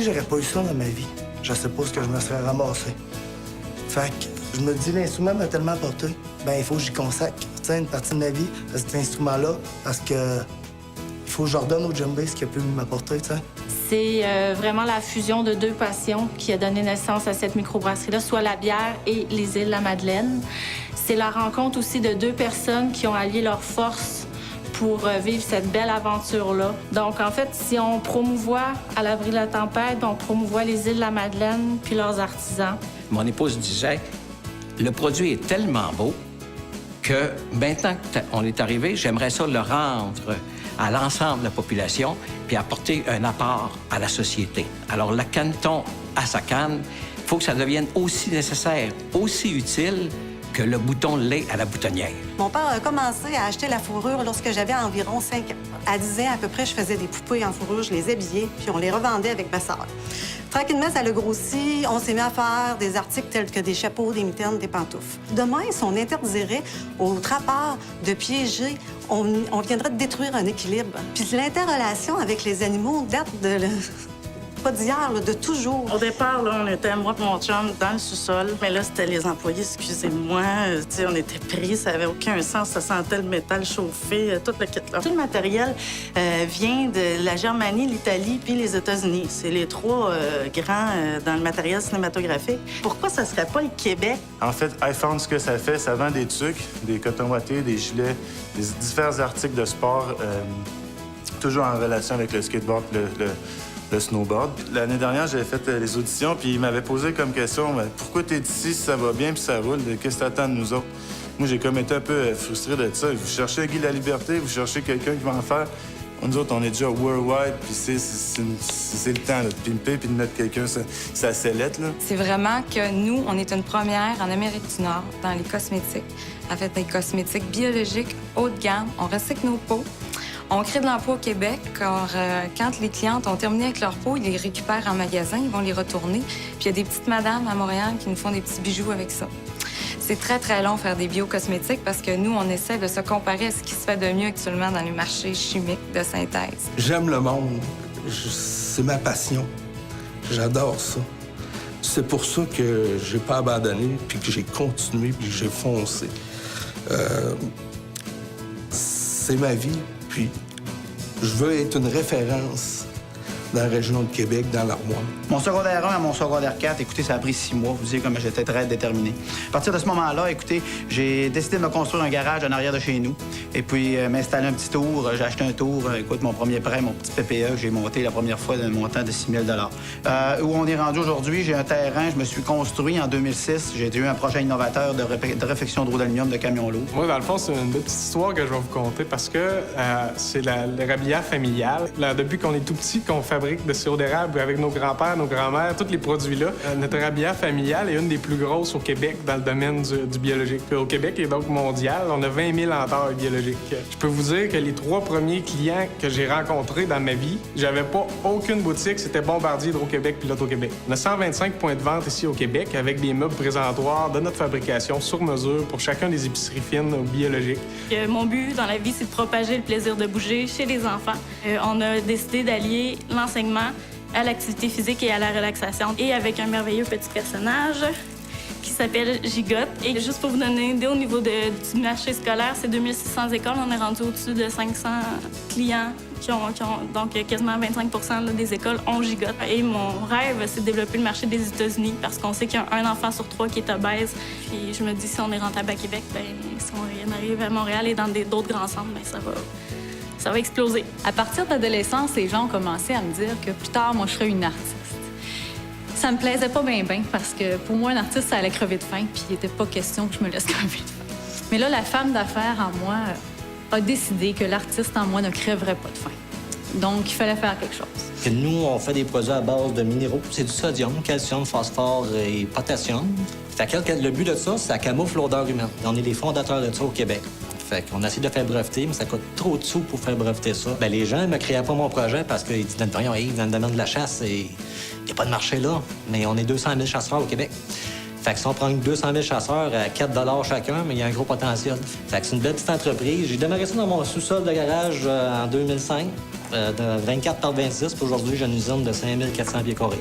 j'aurais pas eu ça dans ma vie, je sais pas ce que je me serais ramassé. Fait que je me dis, l'instrument m'a tellement apporté, ben il faut que j'y consacre une partie de ma vie à cet instrument-là, parce que il faut que je redonne au djembé ce qu'il a pu m'apporter, tu sais. C'est vraiment la fusion de deux passions qui a donné naissance à cette microbrasserie-là, soit la bière et les îles de la Madeleine. C'est la rencontre aussi de deux personnes qui ont allié leurs forces pour vivre cette belle aventure-là. Donc, en fait, si on promouvoit à l'abri de la tempête, on promouvoit les îles de la Madeleine puis leurs artisans. Mon épouse disait, le produit est tellement beau que maintenant qu'on est arrivé, j'aimerais ça le rendre à l'ensemble de la population puis apporter un apport à la société. Alors, le canneton à sa canne, il faut que ça devienne aussi nécessaire, aussi utile que le bouton de lait à la boutonnière. Mon père a commencé à acheter la fourrure lorsque j'avais environ 5 ans. À 10 ans, à peu près, je faisais des poupées en fourrure, je les habillais, puis on les revendait avec ma sœur. Tranquillement, ça a grossi. On s'est mis à faire des articles tels que des chapeaux, des mitaines, des pantoufles. Demain, si on interdirait aux trappeurs de piéger, on viendrait de détruire un équilibre. Puis l'interrelation avec les animaux date de... pas d'hier, de toujours. Au départ, là, on était, moi et mon chum, dans le sous-sol. Mais là, c'était les employés, excusez-moi. Tu sais, on était pris, ça avait aucun sens. Ça sentait le métal chauffé, tout le kit là. Tout le matériel vient de la Germanie, l'Italie puis les États-Unis. C'est les trois grands dans le matériel cinématographique. Pourquoi ça serait pas le Québec? En fait, iFound, ce que ça fait, ça vend des tucs, des cotons ouatés, des gilets, des différents articles de sport, toujours en relation avec le skateboard, le snowboard. L'année dernière, j'avais fait les auditions, puis il m'avait posé comme question pourquoi t'es ici si ça va bien puis ça roule, qu'est-ce que t'attends de nous autres? Moi, j'ai comme été un peu frustré de ça. Vous cherchez Guy Laliberté, vous cherchez quelqu'un qui va en faire. Nous autres, on est déjà worldwide, puis c'est le temps là, de pimper puis de mettre quelqu'un sa sellette. C'est vraiment que nous, on est une première en Amérique du Nord dans les cosmétiques. En fait, des cosmétiques biologiques haut de gamme. On recycle nos peaux. On crée de l'emploi au Québec, car quand les clientes ont terminé avec leur peau, ils les récupèrent en magasin, ils vont les retourner. Puis il y a des petites madames à Montréal qui nous font des petits bijoux avec ça. C'est très, très long faire des biocosmétiques parce que nous, on essaie de se comparer à ce qui se fait de mieux actuellement dans les marchés chimiques de synthèse. J'aime le monde. C'est ma passion. J'adore ça. C'est pour ça que j'ai pas abandonné, puis que j'ai continué, puis que j'ai foncé. C'est ma vie. Puis, je veux être une référence dans la région de Québec, dans l'Armoire. Mon secondaire 1 à mon secondaire 4, écoutez, ça a pris 6 mois. Vous savez comme j'étais très déterminé. À partir de ce moment-là, écoutez, j'ai décidé de me construire un garage en arrière de chez nous. Et puis, m'installer un petit tour. J'ai acheté un tour. Écoute, mon premier prêt, mon petit PPE, j'ai monté la première fois d'un montant de 6 000 Où on est rendu aujourd'hui, j'ai un terrain, je me suis construit en 2006. J'ai eu un projet innovateur de réfection de roues d'aluminium de camions lourds. Moi, dans le fond, c'est une petite histoire que je vais vous conter parce que c'est l'érablière familiale. Là, depuis qu'on est tout petit, qu'on fabrique de sirop d'érable avec nos grands-pères, nos grands-mères, tous les produits-là. Notre érablière familiale est une des plus grosses au Québec dans le domaine du biologique. Puis au Québec et donc mondial, on a 20 000 hectares biologiques. Je peux vous dire que les 3 premiers clients que j'ai rencontrés dans ma vie, j'avais pas aucune boutique, c'était Bombardier, Hydro-Québec puis Loto-Québec. On a 125 points de vente ici au Québec avec des meubles présentoirs de notre fabrication sur mesure pour chacun des épiceries fines biologiques. Mon but dans la vie, c'est de propager le plaisir de bouger chez les enfants. On a décidé d'allier l'enseignement à l'activité physique et à la relaxation. Et avec un merveilleux petit personnage qui s'appelle Gigotte. Et juste pour vous donner une idée, au niveau du marché scolaire, c'est 2600 écoles. On est rendu au-dessus de 500 clients qui ont donc quasiment 25 là, des écoles ont Gigotte. Et mon rêve, c'est de développer le marché des États-Unis parce qu'on sait qu'il y a un enfant sur 3 qui est obèse. Puis je me dis, si on est rentable à Québec, bien, si on arrive à Montréal et dans d'autres grands centres, bien, ça va exploser. À partir de l'adolescence, les gens ont commencé à me dire que plus tard, moi, je serais une artiste. Ça me plaisait pas bien parce que pour moi, un artiste, ça allait crever de faim, puis il n'était pas question que je me laisse crever de faim. Mais là, la femme d'affaires en moi a décidé que l'artiste en moi ne crèverait pas de faim. Donc, il fallait faire quelque chose. Nous, on fait des produits à base de minéraux. C'est du sodium, calcium, phosphore et potassium. Fait que le but de ça, ça camoufle l'odeur humaine. On est les fondateurs de ça au Québec. Fait qu'on essaie de faire breveter, mais ça coûte trop de sous pour faire breveter ça. Bien, les gens ne me créaient pas mon projet parce qu'ils disent, voyons, dans le domaine de la chasse, il n'y a pas de marché là. Mais on est 200 000 chasseurs au Québec. Fait que si on prend 200 000 chasseurs à 4 chacun, mais il y a un gros potentiel. Fait que c'est une belle petite entreprise. J'ai démarré ça dans mon sous-sol de garage en 2005. de 24 par 26, puis aujourd'hui, j'ai une usine de 5400 pieds carrés.